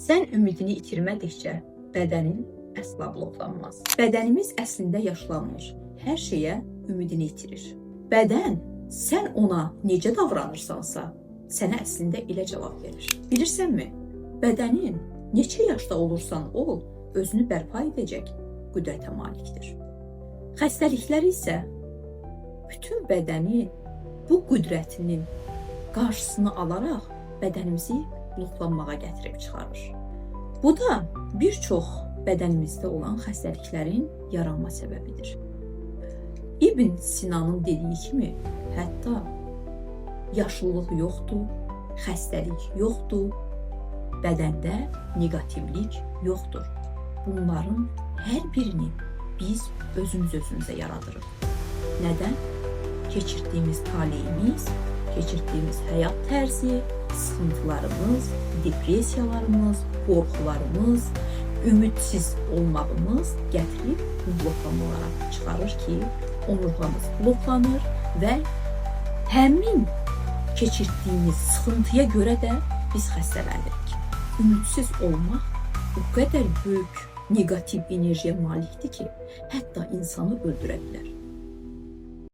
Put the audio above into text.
Sən ümidini itirmədikcə bədənin əsla bloklanmaz. Bədənimiz əslində yaşlanmır. Hər şeyə ümidini itirir. Bədən sən ona necə davranırsansa, sənə əslində elə cavab verir. Bilirsənmi? Bədənin neçə yaşda olursan ol, özünü bərpa edəcək qüdrətə malikdir. Xəstəliklər isə bütün bədəni bu qüdrətinin qarşısını alaraq bədənimizi bloklanmağa gətirib çıxarır. Bu da bir çox bədənimizdə olan xəstəliklərin yaranma səbəbidir. İbn Sinanın dediyi kimi, hətta yaşlılıq yoxdur, xəstəlik yoxdur, bədəndə negativlik yoxdur. Bunların hər birini biz özümüzə yaradırıq. Nədən? Keçirdiyimiz taleyimiz, keçirdiyimiz həyat tərzi, sıxıntılarımız, depresiyalarımız, qorxularımız, ümidsiz olmağımız gətirib bu bloklanma olaraq çıxarır ki, omurğamız bloklanır və həmin keçirdiyimiz sıxıntıya görə də biz xəstələnirik. Ümidsiz olmaq o qədər böyük negativ enerjiyə malikdir ki, hətta insanı öldürə bilər.